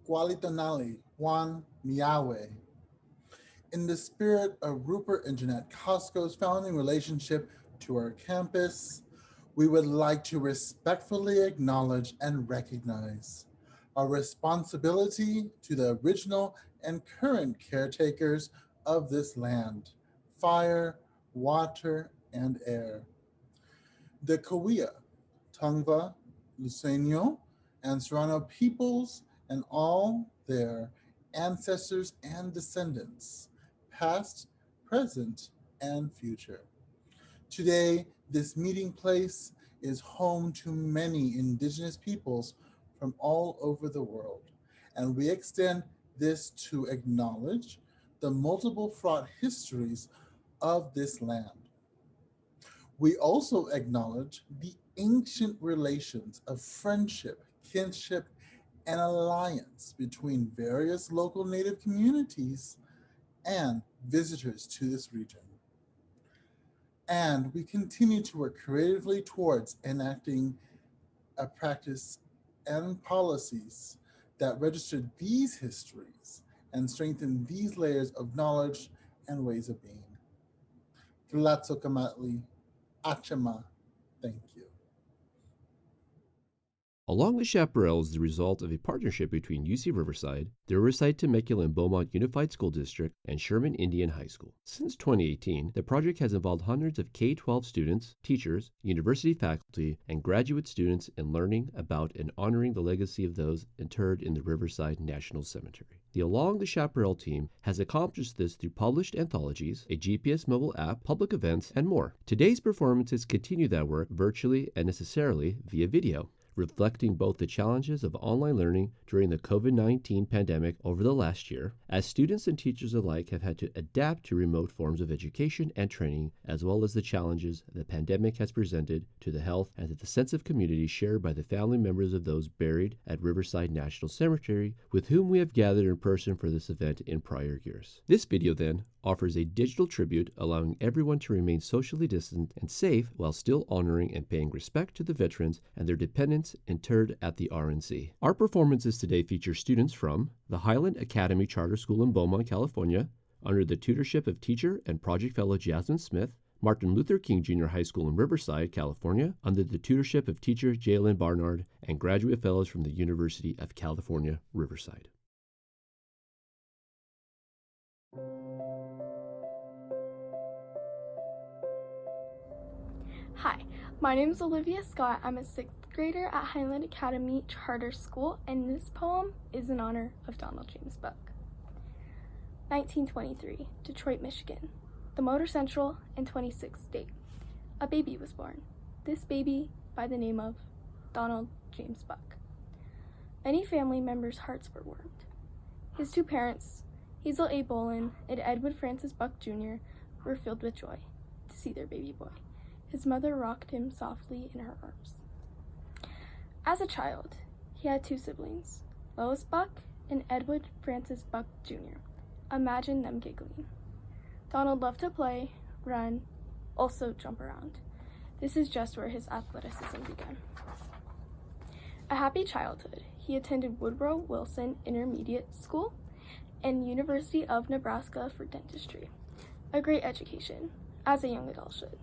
Gualitanali, Juan Miawe. In the spirit of Rupert Internet Costco's founding relationship to our campus, we would like to respectfully acknowledge and recognize our responsibility to the original and current caretakers of this land, fire, water, and air. The Kauai, Tongva, Luiseño, and Serrano peoples and all their ancestors and descendants, past, present, and future. Today, this meeting place is home to many indigenous peoples from all over the world, and we extend this to acknowledge the multiple fraught histories of this land. We also acknowledge the ancient relations of friendship, kinship, and alliance between various local Native communities and visitors to this region. And we continue to work creatively towards enacting a practice and policies that register these histories and strengthen these layers of knowledge and ways of being. Tlatsokamatli, Achama, thank you. Along the Chaparral is the result of a partnership between UC Riverside, the Riverside Temecula and Beaumont Unified School District, and Sherman Indian High School. Since 2018, the project has involved hundreds of K-12 students, teachers, university faculty, and graduate students in learning about and honoring the legacy of those interred in the Riverside National Cemetery. The Along the Chaparral team has accomplished this through published anthologies, a GPS mobile app, public events, and more. Today's performances continue that work virtually and necessarily via video, reflecting both the challenges of online learning during the COVID-19 pandemic over the last year, as students and teachers alike have had to adapt to remote forms of education and training, as well as the challenges the pandemic has presented to the health and to the sense of community shared by the family members of those buried at Riverside National Cemetery, with whom we have gathered in person for this event in prior years. This video, then, offers a digital tribute allowing everyone to remain socially distant and safe while still honoring and paying respect to the veterans and their dependents interred at the RNC. Our performances today feature students from the Highland Academy Charter School in Beaumont, California, under the tutorship of teacher and project fellow Jasmine Smith, Martin Luther King Jr. High School in Riverside, California, under the tutorship of teacher Jalen Barnard, and graduate fellows from the University of California, Riverside. Hi, my name is Olivia Scott. I'm a 6th grader at Highland Academy Charter School, and this poem is in honor of Donald James Buck. 1923, Detroit, Michigan, the Motor Central and 26th state. A baby was born. This baby by the name of Donald James Buck. Many family members' hearts were warmed. His two parents, Hazel A. Bolin and Edward Francis Buck Jr., were filled with joy to see their baby boy. His mother rocked him softly in her arms. As a child, he had two siblings, Lois Buck and Edward Francis Buck Jr. Imagine them giggling. Donald loved to play, run, also jump around. This is just where his athleticism began. A happy childhood. He attended Woodrow Wilson Intermediate School and University of Nebraska for dentistry. A great education, as a young adult should.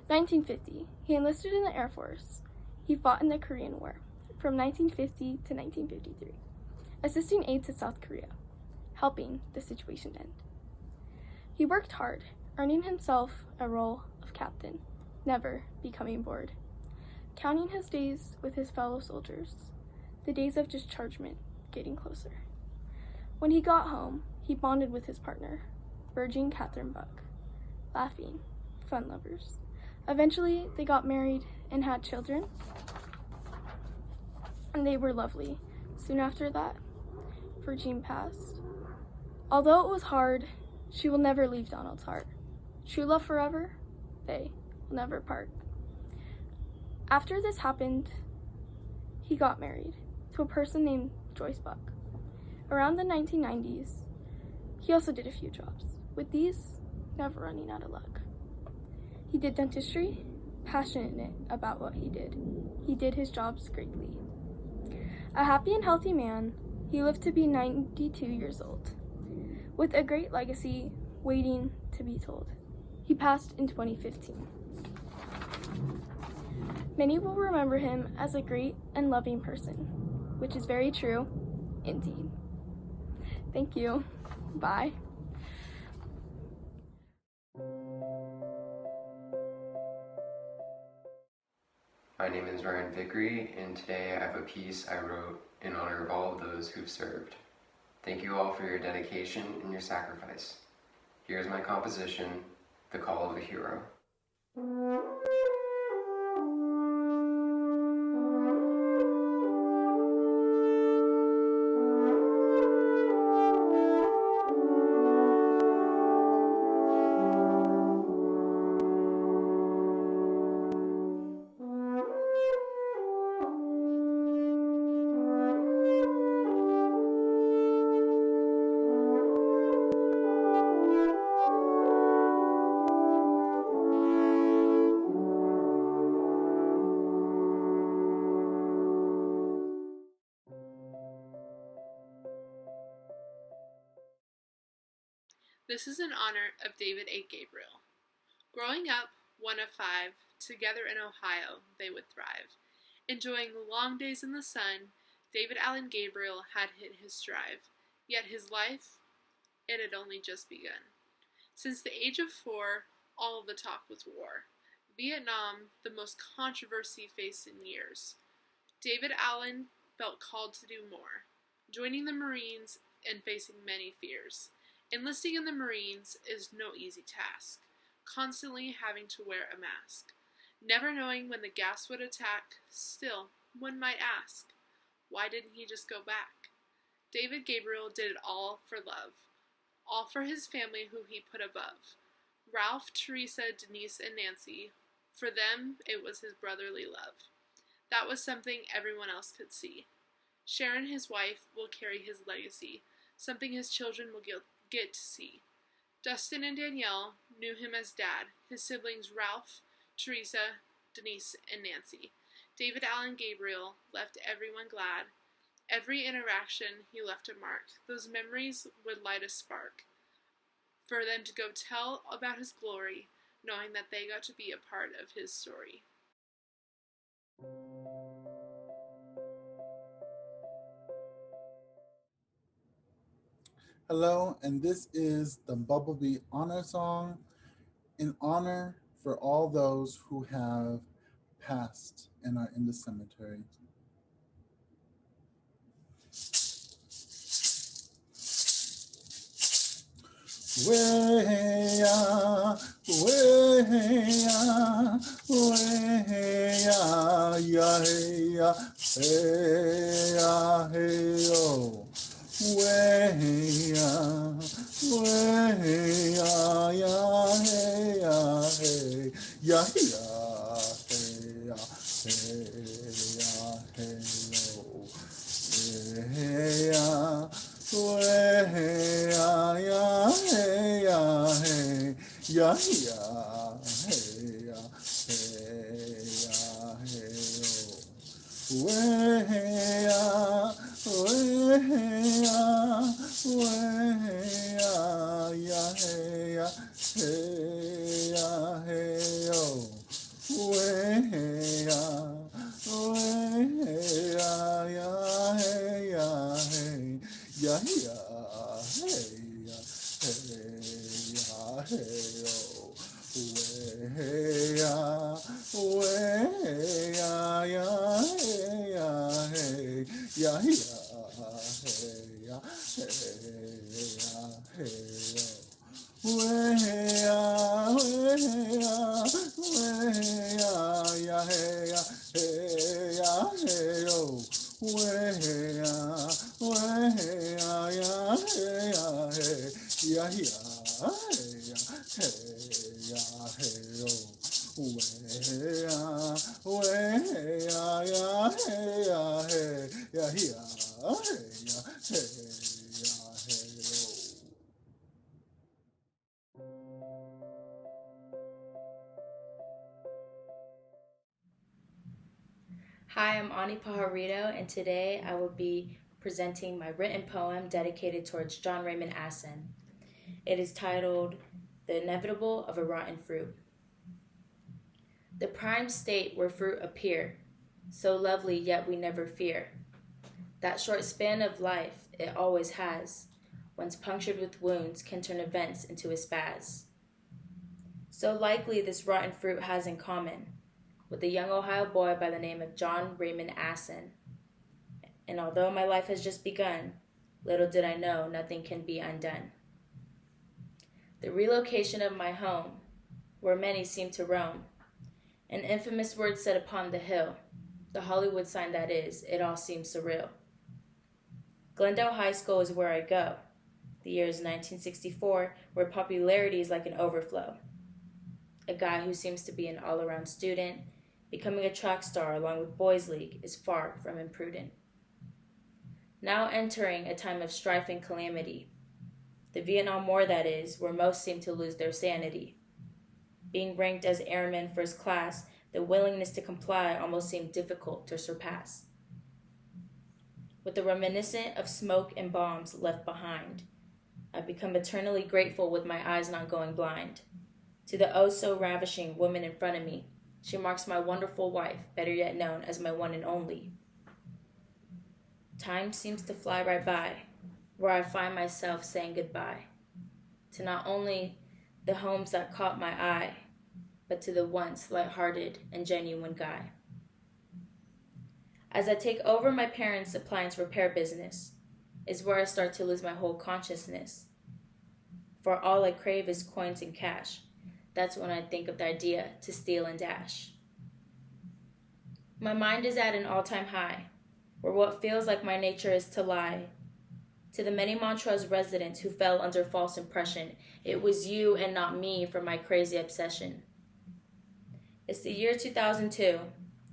1950, he enlisted in the Air Force. He fought in the Korean War from 1950 to 1953, assisting aid to South Korea, helping the situation end. He worked hard, earning himself a role of captain, never becoming bored, counting his days with his fellow soldiers, the days of dischargement getting closer. When he got home, he bonded with his partner, Virgin Catherine Buck, laughing, fun lovers. Eventually, they got married and had children, and they were lovely. Soon after that, Virgin passed. Although it was hard, she will never leave Donald's heart. True love forever, they will never part. After this happened, he got married to a person named Joyce Buck. Around the 1990s, he also did a few jobs, with these never running out of luck. He did dentistry, passionate about what he did. He did his jobs greatly. A happy and healthy man, He lived to be 92 years old, with a great legacy waiting to be told. He passed in 2015. Many will remember him as a great and loving person, which is very true indeed. Thank you. Bye. My name is Ryan Vickery, and today I have a piece I wrote in honor of all of those who've served. Thank you all for your dedication and your sacrifice. Here's my composition, The Call of a Hero. This is in honor of David A. Gabriel. Growing up, one of five, together in Ohio, they would thrive. Enjoying long days in the sun, David Allen Gabriel had hit his stride. Yet his life, it had only just begun. Since the age of 4, all of the talk was war. Vietnam, the most controversy faced in years. David Allen felt called to do more, joining the Marines and facing many fears. Enlisting in the Marines is no easy task, constantly having to wear a mask. Never knowing when the gas would attack, still, one might ask, why didn't he just go back? David Gabriel did it all for love, all for his family who he put above. Ralph, Teresa, Denise, and Nancy, for them it was his brotherly love. That was something everyone else could see. Sharon, his wife, will carry his legacy, something his children will get to see. Dustin and Danielle knew him as Dad, his siblings Ralph, Teresa, Denise, and Nancy. David Allen Gabriel left everyone glad. Every interaction he left a mark. Those memories would light a spark for them to go tell about his glory, knowing that they got to be a part of his story. Hello, and this is the Bumblebee Honor Song in honor for all those who have passed and are in the cemetery. Way-ya, way-ya, way-ya, ya-hey-ya, hey-ya, hey-yo. Way-ya, way-ya, ya-hey-ya, hey, ya-ya, hey-ya, hey-ya, hey-yo. Way-ya, way-ya, ya-hey-ya, hey, ya-ya, hey-ya, hey-ya, hey-yo. Way-ya, way-ya, way-ya, ya-hey-ya, hey-ya, hey-yo. Way-ya, way-ya, ya-hey-ya, hey, ya-ya, hey-ya, hey-ya, hey-yo. Way-ya, way-ya, ya-hey-ya, hey, ya-ya, hey-ya, hey-ya, hey-yo. Way-ya, way-ya, way-ya, ya-hey-ya, hey-ya, hey-yo. Way-ya, way-ya, ya-hey-ya, hey, ya-ya, hey-ya, hey-ya, hey-yo. Way-ya, way-ya, ya-hey-ya, hey, ya-ya, hey-ya, hey-ya, hey-yo. Hi, I'm Ani Pajarito, and today I will be presenting my written poem dedicated towards John Raymond Assen. It is titled The Inevitable of a Rotten Fruit. The prime state where fruit appear, so lovely yet we never fear. That short span of life it always has, once punctured with wounds, can turn events into a spaz. So likely this rotten fruit has in common with a young Ohio boy by the name of John Raymond Assen. And although my life has just begun, little did I know nothing can be undone. The relocation of my home, where many seem to roam, an infamous word said upon the hill, the Hollywood sign that is, it all seems surreal. Glendale High School is where I go. The year is 1964, where popularity is like an overflow. A guy who seems to be an all-around student, becoming a track star along with Boys League is far from imprudent. Now entering a time of strife and calamity, the Vietnam War that is, where most seem to lose their sanity. Being ranked as airman first class, the willingness to comply almost seemed difficult to surpass. With the reminiscent of smoke and bombs left behind, I've become eternally grateful with my eyes not going blind. To the oh-so-ravishing woman in front of me, she marks my wonderful wife, better yet known as my one and only. Time seems to fly right by, where I find myself saying goodbye to not only the homes that caught my eye, but to the once light-hearted and genuine guy. As I take over my parents' appliance repair business, is where I start to lose my whole consciousness. For all I crave is coins and cash. That's when I think of the idea to steal and dash. My mind is at an all-time high, where what feels like my nature is to lie. To the many Montrose residents who fell under false impression, it was you and not me for my crazy obsession. It's the year 2002,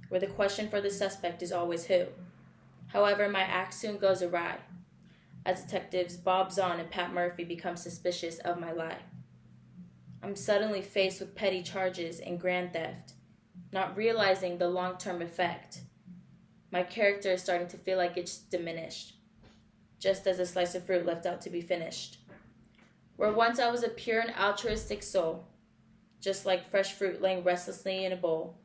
where the question for the suspect is always who. However, my act soon goes awry, as detectives Bob Zahn and Pat Murphy become suspicious of my lie. I'm suddenly faced with petty charges and grand theft, not realizing the long-term effect. My character is starting to feel like it's diminished, just as a slice of fruit left out to be finished. Where once I was a pure and altruistic soul, just like fresh fruit laying restlessly in a bowl,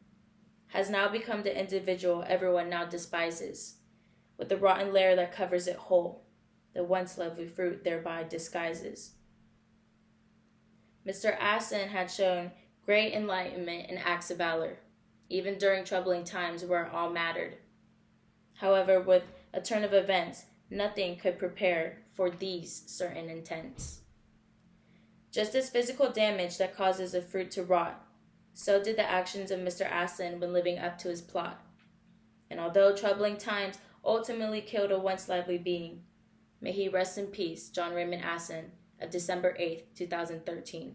has now become the individual everyone now despises, with the rotten layer that covers it whole, the once lovely fruit thereby disguises. Mr. Assen had shown great enlightenment and acts of valor, even during troubling times where it all mattered. However, with a turn of events, nothing could prepare for these certain intents. Just as physical damage that causes a fruit to rot, so did the actions of Mr. Assen when living up to his plot. And although troubling times ultimately killed a once lively being, may he rest in peace, John Raymond Assen, of December 8, 2013.